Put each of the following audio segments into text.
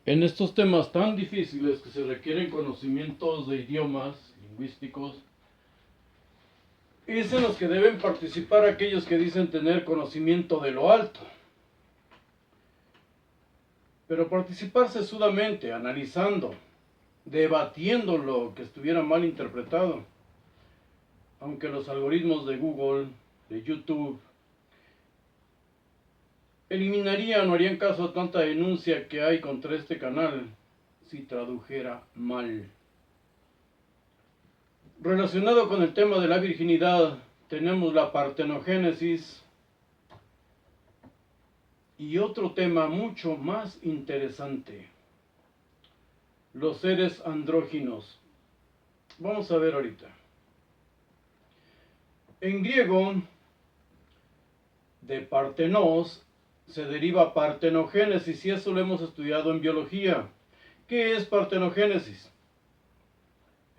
En estos temas tan difíciles que se requieren conocimientos de idiomas lingüísticos, es en los que deben participar aquellos que dicen tener conocimiento de lo alto. Pero participar sesudamente, analizando, debatiendo lo que estuviera mal interpretado. Aunque los algoritmos de Google, de YouTube, eliminarían o harían caso a tanta denuncia que hay contra este canal si tradujera mal. Relacionado con el tema de la virginidad, tenemos la partenogénesis y otro tema mucho más interesante, los seres andróginos. Vamos a ver ahorita. En griego, de partenos se deriva partenogénesis y eso lo hemos estudiado en biología. ¿Qué es partenogénesis?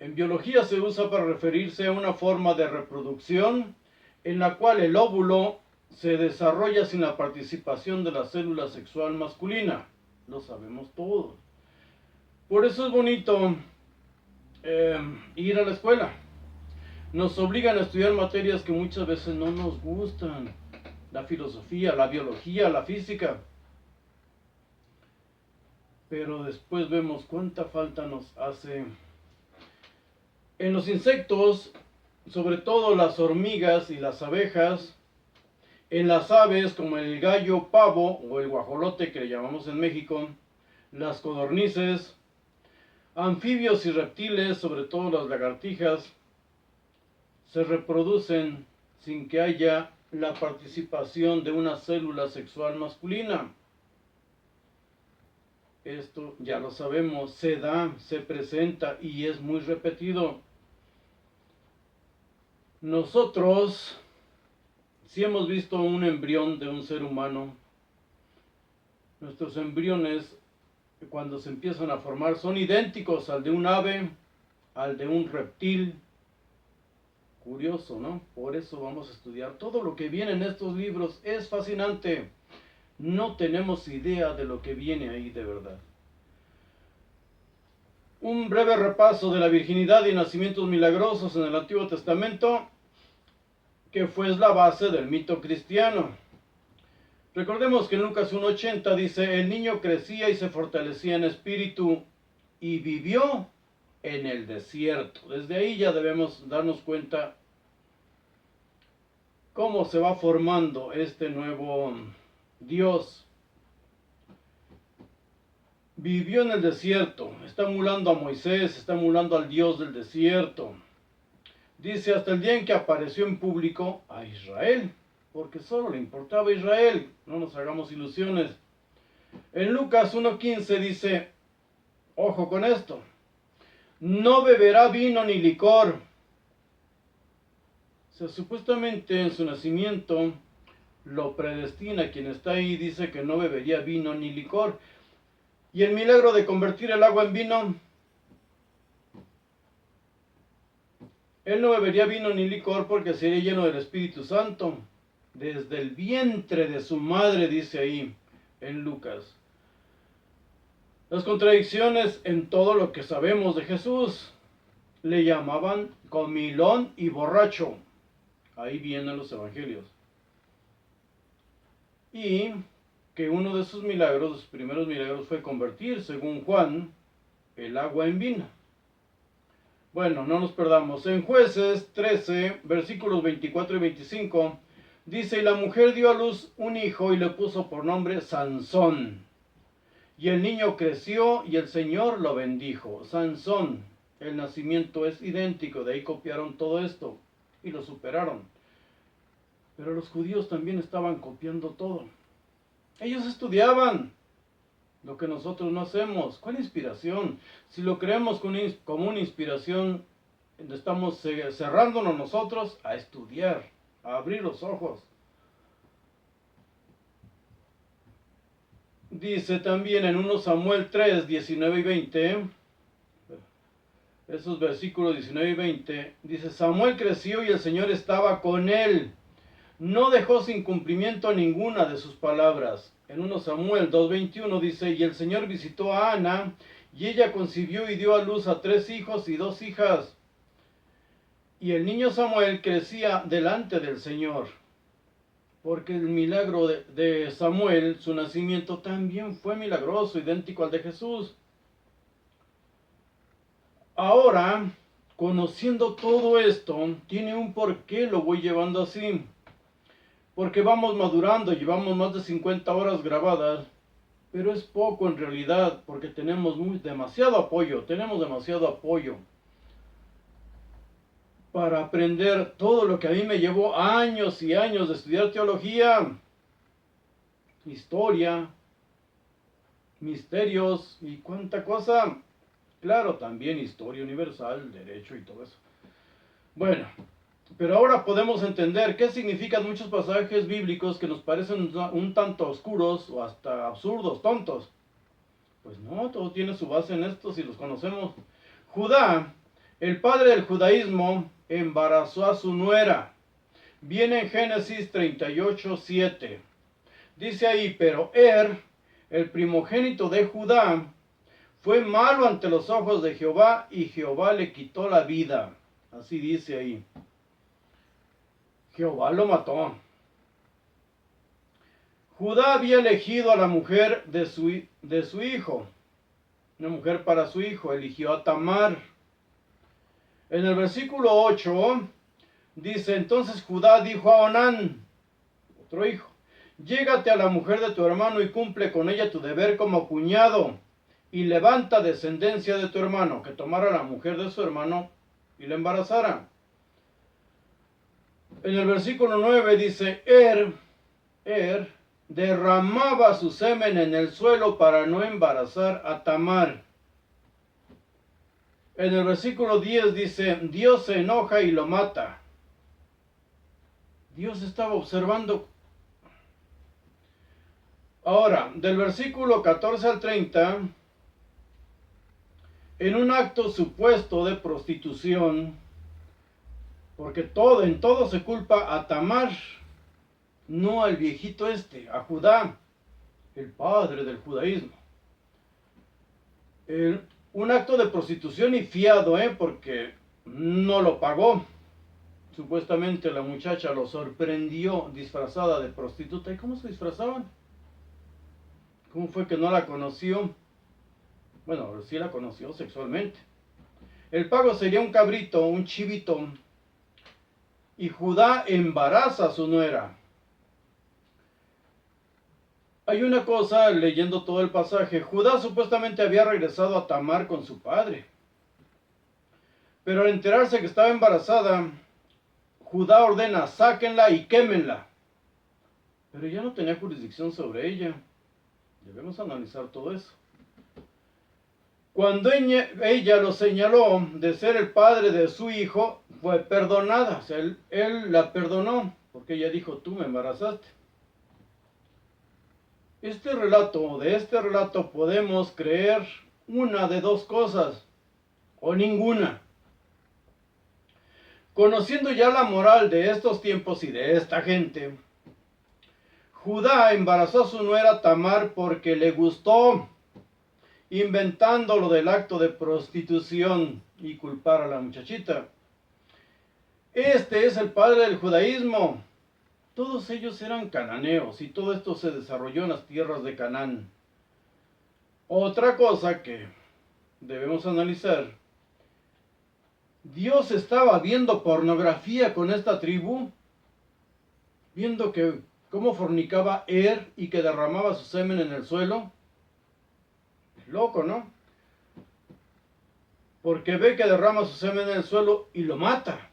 En biología se usa para referirse a una forma de reproducción en la cual el óvulo se desarrolla sin la participación de la célula sexual masculina. Lo sabemos todos. Por eso es bonito ir a la escuela. Nos obligan a estudiar materias que muchas veces no nos gustan. La filosofía, la biología, la física. Pero después vemos cuánta falta nos hace. En los insectos, sobre todo las hormigas y las abejas, en las aves como el gallo pavo o el guajolote que le llamamos en México, las codornices, anfibios y reptiles, sobre todo las lagartijas, se reproducen sin que haya la participación de una célula sexual masculina. Esto ya lo sabemos, se da, se presenta y es muy repetido. Nosotros, si hemos visto un embrión de un ser humano, nuestros embriones, cuando se empiezan a formar, son idénticos al de un ave, al de un reptil. Curioso, ¿no? Por eso vamos a estudiar. Todo lo que viene en estos libros es fascinante. No tenemos idea de lo que viene ahí de verdad. Un breve repaso de la virginidad y nacimientos milagrosos en el Antiguo Testamento, que fue la base del mito cristiano. Recordemos que en Lucas 1:80 dice, el niño crecía y se fortalecía en espíritu y vivió en el desierto. Desde ahí ya debemos darnos cuenta cómo se va formando este nuevo Dios. Vivió en el desierto, está emulando a Moisés, está emulando al Dios del desierto. Dice hasta el día en que apareció en público a Israel, porque solo le importaba a Israel, no nos hagamos ilusiones. En Lucas 1:15 dice, ojo con esto, no beberá vino ni licor. O sea, supuestamente en su nacimiento lo predestina, quien está ahí dice que no bebería vino ni licor. Y el milagro de convertir el agua en vino, él no bebería vino ni licor porque sería lleno del Espíritu Santo. Desde el vientre de su madre, dice ahí en Lucas. Las contradicciones en todo lo que sabemos de Jesús. Le llamaban comilón y borracho. Ahí vienen los evangelios. Y que uno de sus milagros, los primeros milagros, fue convertir, según Juan, el agua en vino. Bueno, no nos perdamos. En Jueces 13, versículos 24 y 25, dice, y la mujer dio a luz un hijo y le puso por nombre Sansón. Y el niño creció y el Señor lo bendijo. Sansón, el nacimiento es idéntico, de ahí copiaron todo esto y lo superaron. Pero los judíos también estaban copiando todo. Ellos estudiaban lo que nosotros no hacemos. ¿Cuál inspiración? Si lo creemos como una inspiración, estamos cerrándonos nosotros a estudiar, a abrir los ojos. Dice también en 1 Samuel 3, 19 y 20, esos versículos 19 y 20, dice, Samuel creció y el Señor estaba con él. no dejó sin cumplimiento ninguna de sus palabras. En 1 Samuel 2:21 dice, y el Señor visitó a Ana, y ella concibió y dio a luz a 3 hijos y 2 hijas. Y el niño Samuel crecía delante del Señor, porque el milagro de Samuel, su nacimiento, también fue milagroso, idéntico al de Jesús. Ahora, conociendo todo esto, tiene un porqué lo voy llevando así. Porque vamos madurando, llevamos más de 50 horas grabadas, pero es poco en realidad, porque tenemos demasiado apoyo para aprender todo lo que a mí me llevó años y años de estudiar teología, historia, misterios y cuánta cosa. Claro, también historia universal, derecho y todo eso. Bueno, pero ahora podemos entender qué significan muchos pasajes bíblicos que nos parecen un tanto oscuros o hasta absurdos, tontos. Pues no, todo tiene su base en esto si los conocemos. Judá, el padre del judaísmo, embarazó a su nuera. Viene en Génesis 38:7. Dice ahí, pero el primogénito de Judá, fue malo ante los ojos de Jehová y Jehová le quitó la vida. Así dice ahí. Jehová lo mató. Judá había elegido a la mujer de su hijo. Una mujer para su hijo. Eligió a Tamar. En el versículo 8 dice, entonces Judá dijo a Onán, otro hijo, llégate a la mujer de tu hermano y cumple con ella tu deber como cuñado, y levanta descendencia de tu hermano, que tomara la mujer de su hermano y la embarazara. En el versículo 9 dice, derramaba su semen en el suelo para no embarazar a Tamar. En el versículo 10 dice, Dios se enoja y lo mata. Dios estaba observando. Ahora, del versículo 14 al 30, en un acto supuesto de prostitución, porque en todo se culpa a Tamar, no al viejito a Judá, el padre del judaísmo. Un acto de prostitución y fiado, porque no lo pagó. Supuestamente la muchacha lo sorprendió disfrazada de prostituta. ¿Y cómo se disfrazaban? ¿Cómo fue que no la conoció? Bueno, sí la conoció sexualmente. El pago sería un cabrito, un chivito. Y Judá embaraza a su nuera. Hay una cosa, leyendo todo el pasaje, Judá supuestamente había regresado a Tamar con su padre. Pero al enterarse que estaba embarazada, Judá ordena, sáquenla y quémenla. Pero ya no tenía jurisdicción sobre ella. Debemos analizar todo eso. Cuando ella lo señaló de ser el padre de su hijo, fue perdonada. O sea, él la perdonó, porque ella dijo, tú me embarazaste. De este relato podemos creer una de dos cosas, o ninguna. Conociendo ya la moral de estos tiempos y de esta gente, Judá embarazó a su nuera Tamar porque le gustó, inventando lo del acto de prostitución y culpar a la muchachita. Este es el padre del judaísmo. Todos ellos eran cananeos y todo esto se desarrolló en las tierras de Canaán. Otra cosa que debemos analizar. Dios estaba viendo pornografía con esta tribu, viendo que cómo fornicaba y que derramaba su semen en el suelo. Loco, ¿no? Porque ve que derrama su semen en el suelo y lo mata.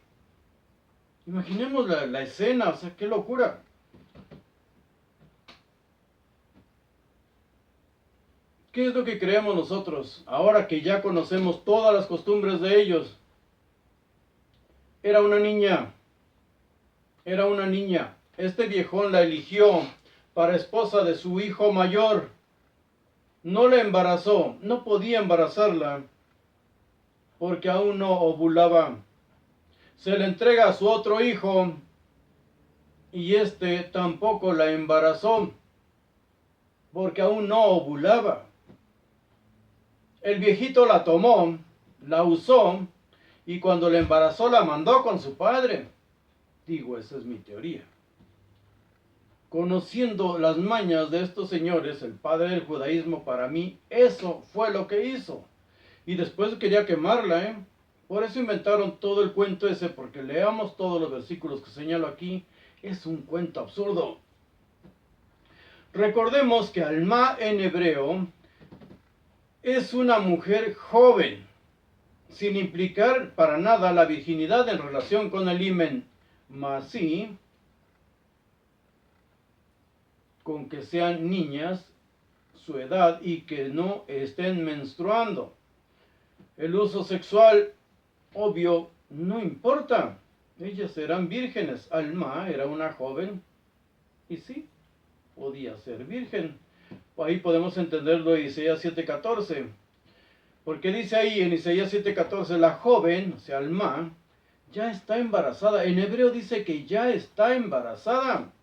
Imaginemos la escena, o sea, qué locura. ¿Qué es lo que creemos nosotros ahora que ya conocemos todas las costumbres de ellos? Era una niña. Este viejón la eligió para esposa de su hijo mayor. No la embarazó, no podía embarazarla porque aún no ovulaba. Se le entrega a su otro hijo y éste tampoco la embarazó, porque aún no ovulaba. El viejito la tomó, la usó, y cuando la embarazó la mandó con su padre. Digo, esa es mi teoría. Conociendo las mañas de estos señores, el padre del judaísmo, para mí, eso fue lo que hizo. Y después quería quemarla, ¿eh? Por eso inventaron todo el cuento ese, porque leamos todos los versículos que señalo aquí. Es un cuento absurdo. Recordemos que Alma en hebreo es una mujer joven, sin implicar para nada la virginidad en relación con el himen, mas sí con que sean niñas su edad y que no estén menstruando. El uso sexual, obvio, no importa. Ellas eran vírgenes. Alma era una joven y sí, podía ser virgen. Ahí podemos entenderlo en Isaías 7:14. Porque dice ahí en Isaías 7:14, la joven, o sea, Alma, ya está embarazada. En hebreo dice que ya está embarazada.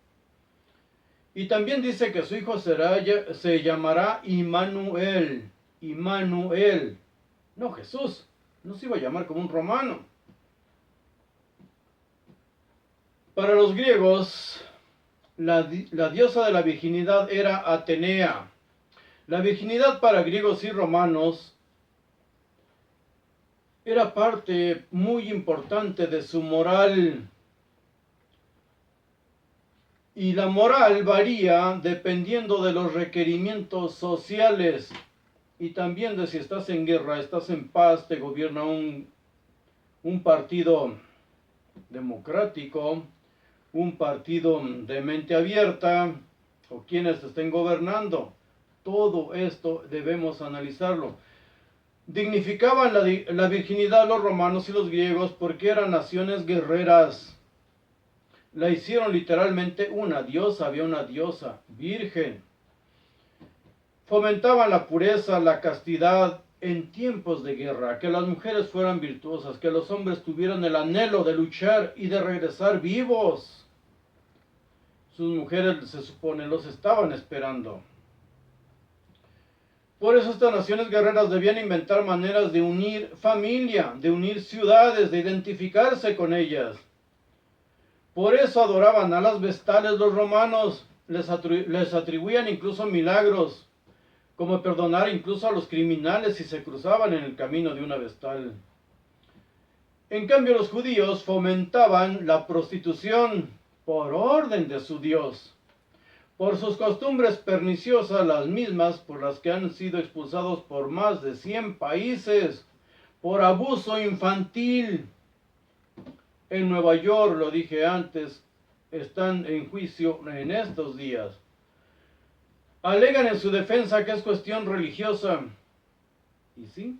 Y también dice que su hijo se llamará Immanuel. Immanuel. No, Jesús. No se iba a llamar como un romano. Para los griegos, la diosa de la virginidad era Atenea. La virginidad para griegos y romanos era parte muy importante de su moral. Y la moral varía dependiendo de los requerimientos sociales y también de si estás en guerra, estás en paz, te gobierna un partido democrático, un partido de mente abierta o quienes te estén gobernando. Todo esto debemos analizarlo. Dignificaban la virginidad los romanos y los griegos porque eran naciones guerreras. La hicieron literalmente una diosa, había una diosa virgen. Fomentaban la pureza, la castidad en tiempos de guerra, que las mujeres fueran virtuosas, que los hombres tuvieran el anhelo de luchar y de regresar vivos. Sus mujeres, se supone, los estaban esperando. Por eso estas naciones guerreras debían inventar maneras de unir familia, de unir ciudades, de identificarse con ellas. Por eso adoraban a las vestales los romanos, les atribuían incluso milagros, como perdonar incluso a los criminales si se cruzaban en el camino de una vestal. En cambio los judíos fomentaban la prostitución por orden de su Dios, por sus costumbres perniciosas, las mismas por las que han sido expulsados por más de 100 países, por abuso infantil. En Nueva York, lo dije antes, están en juicio en estos días. Alegan en su defensa que es cuestión religiosa. Y sí,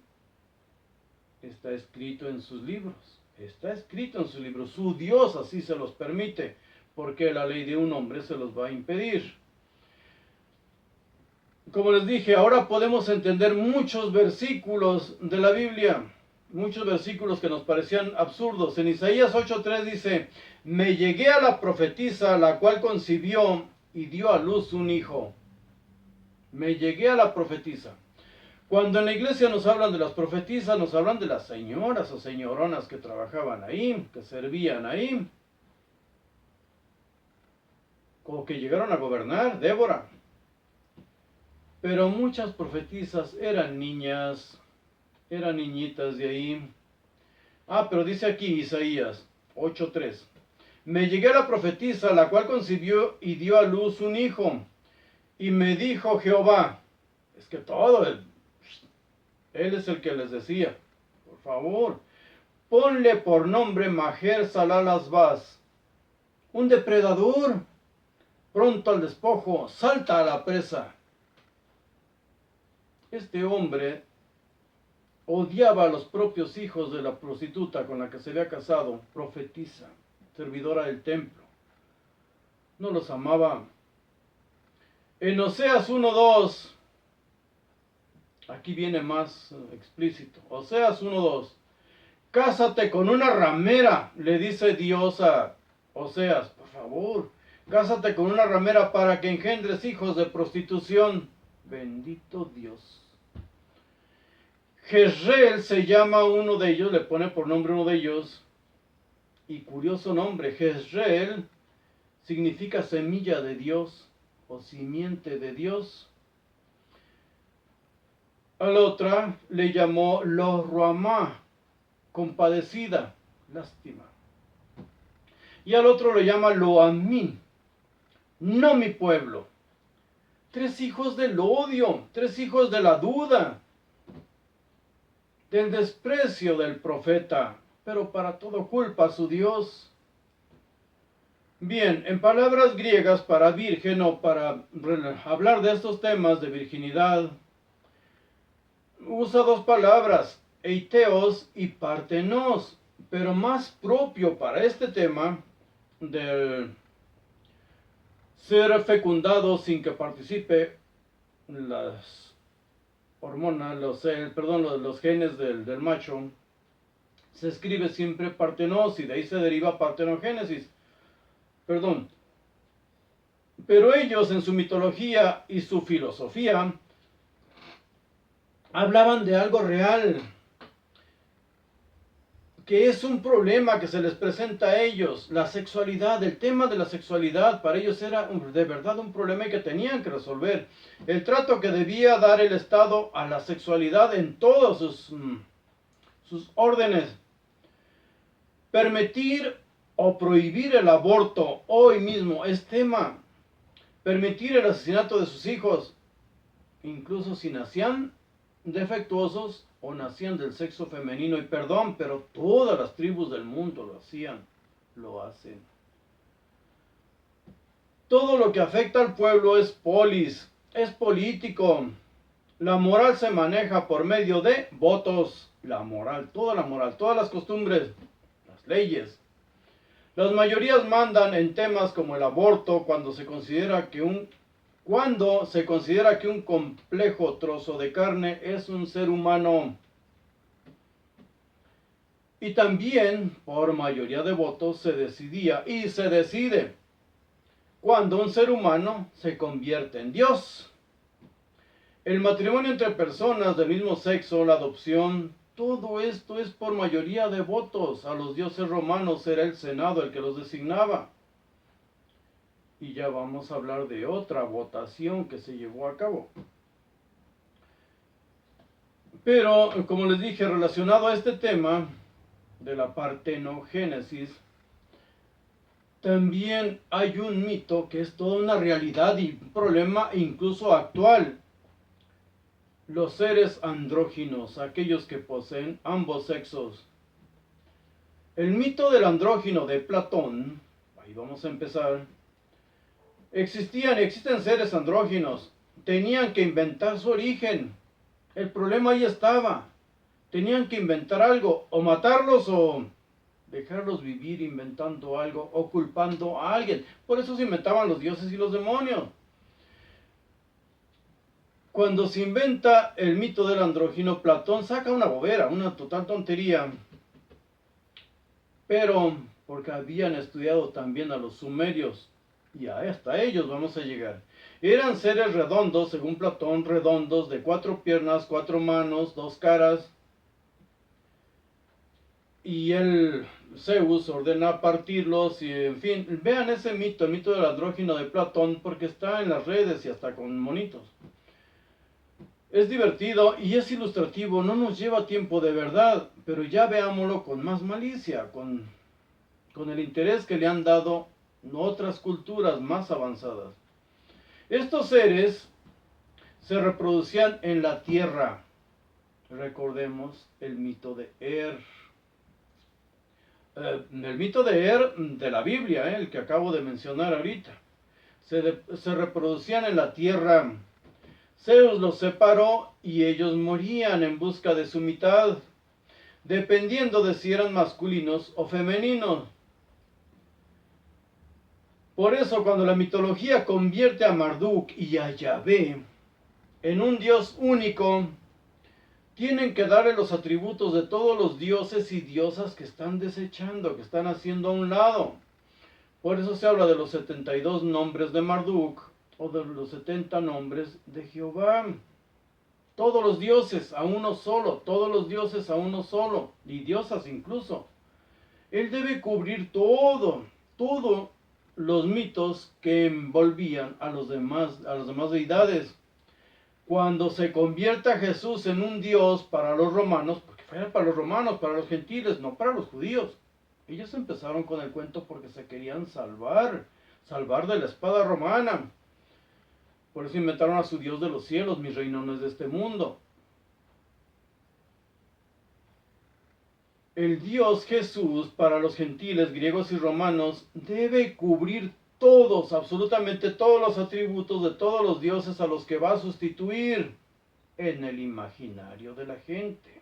está escrito en sus libros. Está escrito en sus libros. Su Dios así se los permite, porque la ley de un hombre se los va a impedir. Como les dije, ahora podemos entender muchos versículos de la Biblia. Muchos versículos que nos parecían absurdos. En Isaías 8:3 dice, me llegué a la profetisa, la cual concibió y dio a luz un hijo. Me llegué a la profetisa. Cuando en la iglesia nos hablan de las profetisas, nos hablan de las señoras o señoronas que trabajaban ahí, que servían ahí, o que llegaron a gobernar, Débora. Pero muchas profetisas eran niñas, eran niñitas de ahí. Pero dice aquí Isaías 8:3. Me llegué a la profetisa, la cual concibió y dio a luz un hijo. Y me dijo Jehová, es que todo, él es el que les decía, por favor, ponle por nombre Maher Salal Asbaz, un depredador, pronto al despojo, salta a la presa. Este hombre odiaba a los propios hijos de la prostituta con la que se había casado, profetisa, servidora del templo. No los amaba. En Oseas 1:2, aquí viene más explícito. Oseas 1:2. Cásate con una ramera, le dice Dios a Oseas, por favor. Cásate con una ramera para que engendres hijos de prostitución. Bendito Dios. Jezreel se llama uno de ellos, le pone por nombre uno de ellos. Y curioso nombre, Jezreel significa semilla de Dios o simiente de Dios. A la otra le llamó Lo Ruamá, compadecida, lástima. Y al otro le llama Lo Amí, no mi pueblo. 3 hijos del odio, 3 hijos de la duda, del desprecio del profeta, pero para todo culpa a su Dios. Bien, en palabras griegas para virgen o para hablar de estos temas de virginidad, usa 2 palabras, eiteos y partenos, pero más propio para este tema del ser fecundado sin que participe las hormonas, los genes del macho, se escribe siempre partenos y de ahí se deriva partenogénesis. Pero ellos en su mitología y su filosofía hablaban de algo real, que es un problema que se les presenta a ellos, la sexualidad, el tema de la sexualidad, para ellos era de verdad un problema que tenían que resolver. El trato que debía dar el Estado a la sexualidad en todos sus órdenes. Permitir o prohibir el aborto hoy mismo es tema. Permitir el asesinato de sus hijos, incluso si nacían defectuosos o nacían del sexo femenino, y perdón, pero todas las tribus del mundo lo hacían, lo hacen. Todo lo que afecta al pueblo es polis, es político. La moral se maneja por medio de votos. La moral, todas las costumbres, las leyes. Las mayorías mandan en temas como el aborto cuando se considera que un complejo trozo de carne es un ser humano. Y también, por mayoría de votos, se decidía y se decide cuando un ser humano se convierte en Dios. El matrimonio entre personas del mismo sexo, la adopción, todo esto es por mayoría de votos. A los dioses romanos era el Senado el que los designaba. Y ya vamos a hablar de otra votación que se llevó a cabo. Pero, como les dije, relacionado a este tema de la partenogénesis, también hay un mito que es toda una realidad y un problema incluso actual. Los seres andróginos, aquellos que poseen ambos sexos. El mito del andrógino de Platón, ahí vamos a empezar. Existen seres andróginos, tenían que inventar su origen. El problema ahí estaba. Tenían que inventar algo, o matarlos o dejarlos vivir inventando algo o culpando a alguien. Por eso se inventaban los dioses y los demonios. Cuando se inventa el mito del andrógino, Platón saca una bobera, una total tontería. Pero porque habían estudiado también a los sumerios, y hasta ellos vamos a llegar. Eran seres redondos, según Platón, redondos, de 4 piernas, 4 manos, 2 caras. Y Zeus ordena partirlos y en fin, vean ese mito, el mito del andrógino de Platón, porque está en las redes y hasta con monitos. Es divertido y es ilustrativo, no nos lleva tiempo de verdad, pero ya veámoslo con más malicia, con el interés que le han dado otras culturas más avanzadas. Estos seres se reproducían en la tierra. Recordemos el mito de el mito de de la Biblia, el que acabo de mencionar ahorita. Se reproducían en la tierra. Zeus los separó y ellos morían en busca de su mitad, dependiendo de si eran masculinos o femeninos. Por eso cuando la mitología convierte a Marduk y a Yahvé en un dios único, tienen que darle los atributos de todos los dioses y diosas que están desechando, que están haciendo a un lado. Por eso se habla de los 72 nombres de Marduk o de los 70 nombres de Jehová. Todos los dioses a uno solo, todos los dioses a uno solo, y diosas incluso. Él debe cubrir todos los mitos que envolvían a las demás deidades. Cuando se convierta Jesús en un dios para los romanos, porque fue para los romanos, para los gentiles, no para los judíos. Ellos empezaron con el cuento porque se querían salvar de la espada romana. Por eso inventaron a su Dios de los cielos, mi reino no es de este mundo. El Dios Jesús para los gentiles, griegos y romanos, debe cubrir todos, absolutamente todos los atributos de todos los dioses a los que va a sustituir en el imaginario de la gente.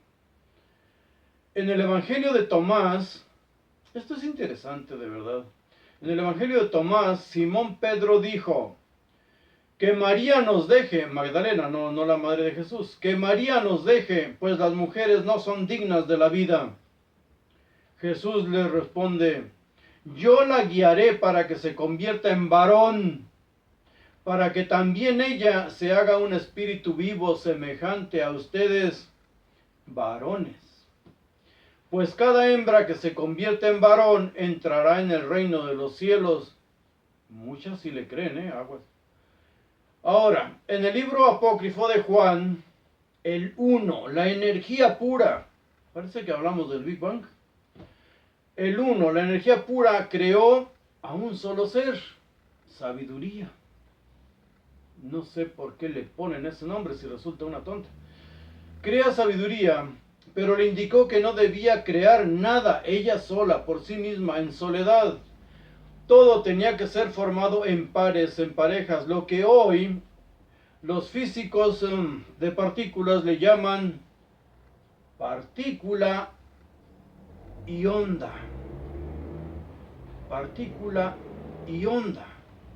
En el Evangelio de Tomás, esto es interesante de verdad. En el Evangelio de Tomás, Simón Pedro dijo: que María nos deje, Magdalena, no la madre de Jesús, que María nos deje, pues las mujeres no son dignas de la vida. Jesús le responde: yo la guiaré para que se convierta en varón, para que también ella se haga un espíritu vivo semejante a ustedes, varones. Pues cada hembra que se convierte en varón entrará en el reino de los cielos. Muchas sí le creen, aguas. Ahora, en el libro apócrifo de Juan, el uno, la energía pura, parece que hablamos del Big Bang. El uno, la energía pura, creó a un solo ser, sabiduría. No sé por qué le ponen ese nombre si resulta una tonta. Crea sabiduría, pero le indicó que no debía crear nada ella sola, por sí misma, en soledad. Todo tenía que ser formado en pares, en parejas, lo que hoy los físicos de partículas le llaman partícula y onda. Partícula y onda.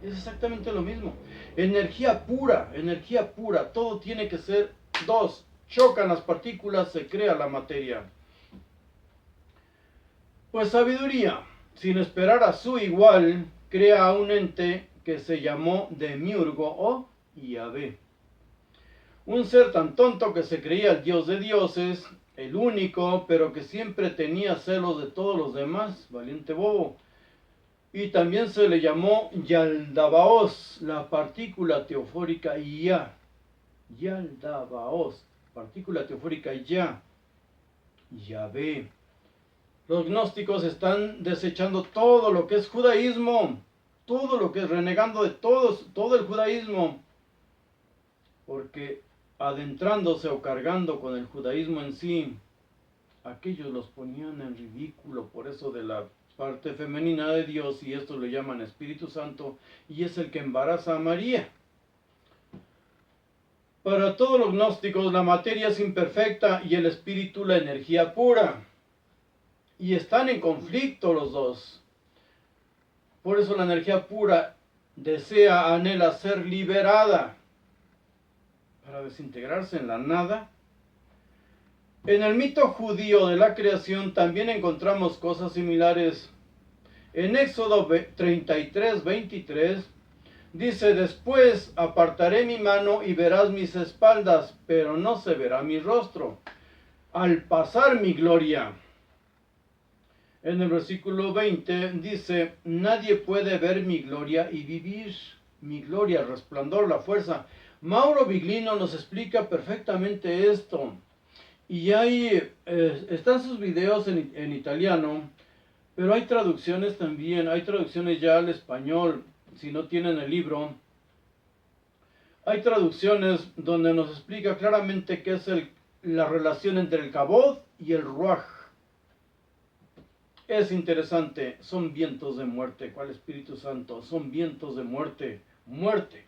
Es exactamente lo mismo. Energía pura, todo tiene que ser dos. Chocan las partículas, se crea la materia. Pues sabiduría, sin esperar a su igual, crea un ente que se llamó Demiurgo o Yahvé. Un ser tan tonto que se creía el dios de dioses, el único, pero que siempre tenía celos de todos los demás, valiente bobo. Y también se le llamó Yaldabaoth, la partícula teofórica Ya. Yaldabaoth, partícula teofórica Ya. Yahvé. Los gnósticos están desechando todo lo que es judaísmo, todo lo que es renegando de todo el judaísmo, porque adentrándose o cargando con el judaísmo en sí, aquellos los ponían en ridículo por eso de la parte femenina de Dios, y esto le llaman Espíritu Santo, y es el que embaraza a María. Para todos los gnósticos la materia es imperfecta y el espíritu la energía pura. Y están en conflicto los dos. Por eso la energía pura anhela ser liberada para desintegrarse en la nada. En el mito judío de la creación también encontramos cosas similares. En Éxodo 33, 23 dice: después apartaré mi mano y verás mis espaldas, pero no se verá mi rostro, al pasar mi gloria. En el versículo 20 dice: nadie puede ver mi gloria y vivir. Mi gloria, el resplandor, la fuerza. Mauro Biglino nos explica perfectamente esto. Y ahí están sus videos en italiano, pero hay traducciones también, hay traducciones ya al español, si no tienen el libro. Hay traducciones donde nos explica claramente qué es la relación entre el Kabod y el Ruach. Es interesante, son vientos de muerte. ¿Cuál Espíritu Santo? Son vientos de muerte, muerte.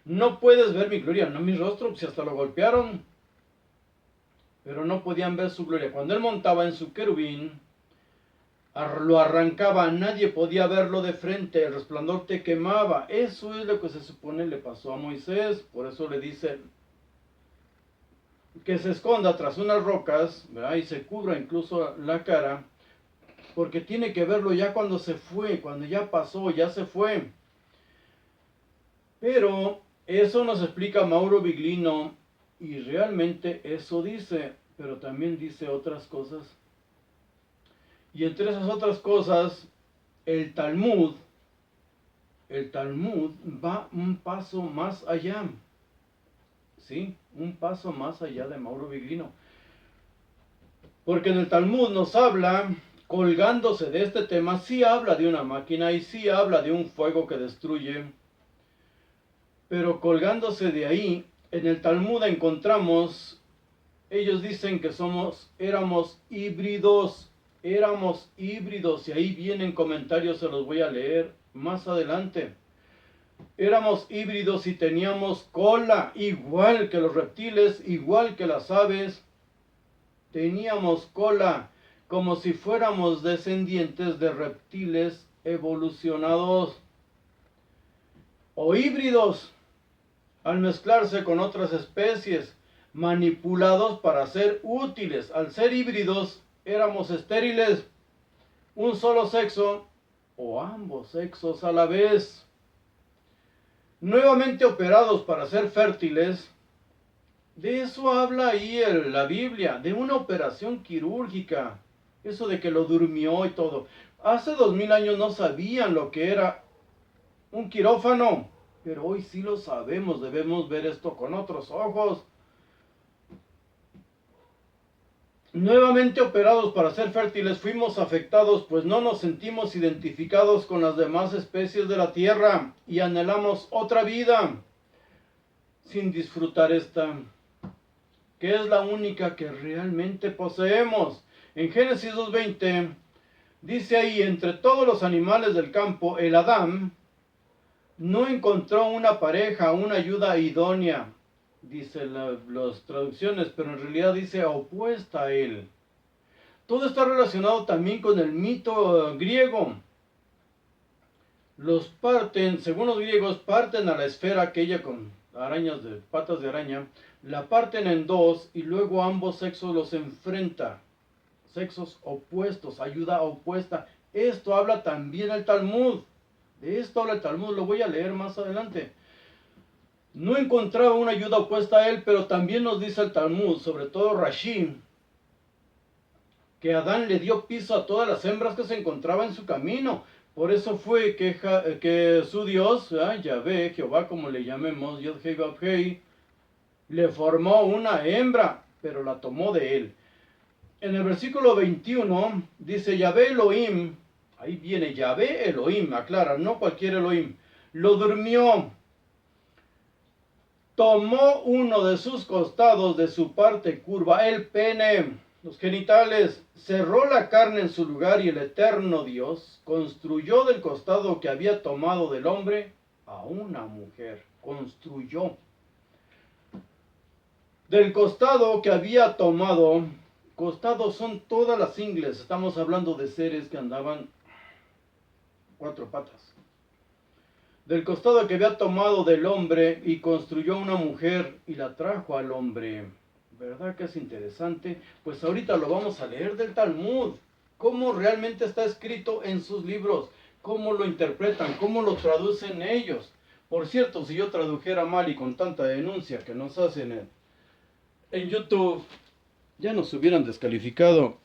No puedes ver mi gloria, no mi rostro, si hasta lo golpearon. Pero no podían ver su gloria. Cuando él montaba en su querubín, lo arrancaba, nadie podía verlo de frente, el resplandor te quemaba. Eso es lo que se supone le pasó a Moisés. Por eso le dice que se esconda tras unas rocas, ¿verdad? Y se cubra incluso la cara, porque tiene que verlo ya cuando se fue, cuando ya pasó, ya se fue. Pero eso nos explica Mauro Biglino y realmente eso dice, pero también dice otras cosas. Y entre esas otras cosas, el Talmud va un paso más allá. ¿Sí? Un paso más allá de Mauro Biglino. Porque en el Talmud nos habla, colgándose de este tema, sí habla de una máquina y sí habla de un fuego que destruye. Pero colgándose de ahí, en el Talmud encontramos, ellos dicen que éramos híbridos, y ahí vienen comentarios, se los voy a leer más adelante. Éramos híbridos y teníamos cola, igual que los reptiles, igual que las aves. Teníamos cola, como si fuéramos descendientes de reptiles evolucionados. O híbridos, al mezclarse con otras especies, manipulados para ser útiles. Al ser híbridos, éramos estériles, un solo sexo o ambos sexos a la vez. Nuevamente operados para ser fértiles. De eso habla ahí la Biblia, de una operación quirúrgica. Eso de que lo durmió y todo. Hace 2000 años no sabían lo que era un quirófano, pero hoy sí lo sabemos, debemos ver esto con otros ojos. Nuevamente operados para ser fértiles, fuimos afectados, pues no nos sentimos identificados con las demás especies de la tierra y anhelamos otra vida sin disfrutar esta, que es la única que realmente poseemos. En Génesis 2:20 dice ahí, entre todos los animales del campo, el Adán no encontró una pareja, una ayuda idónea, dice las traducciones, pero en realidad dice opuesta a él. Todo está relacionado también con el mito griego. Los parten, según los griegos, parten a la esfera aquella con arañas de patas de araña, la parten en dos y luego ambos sexos los enfrenta. Sexos opuestos, ayuda opuesta. Esto habla también el Talmud. De esto habla el Talmud, lo voy a leer más adelante. No encontraba una ayuda opuesta a él, pero también nos dice el Talmud, sobre todo Rashi, que Adán le dio piso a todas las hembras que se encontraban en su camino. Por eso fue que su Dios, Yahvé, Jehová, como le llamemos, Yod-Hei Vav-Hei, le formó una hembra, pero la tomó de él. En el versículo 21 dice Yahvé Elohim, ahí viene Yahvé Elohim, aclara, no cualquier Elohim, lo durmió, tomó uno de sus costados de su parte curva, el pene, los genitales, cerró la carne en su lugar y el eterno Dios construyó del costado que había tomado del hombre a una mujer. Construyó. Del costado que había tomado, costados son todas las ingles, estamos hablando de seres que andaban cuatro patas. Del costado que había tomado del hombre y construyó una mujer y la trajo al hombre. ¿Verdad que es interesante? Pues ahorita lo vamos a leer del Talmud. Cómo realmente está escrito en sus libros. Cómo lo interpretan, cómo lo traducen ellos. Por cierto, si yo tradujera mal y con tanta denuncia que nos hacen en YouTube, ya nos hubieran descalificado.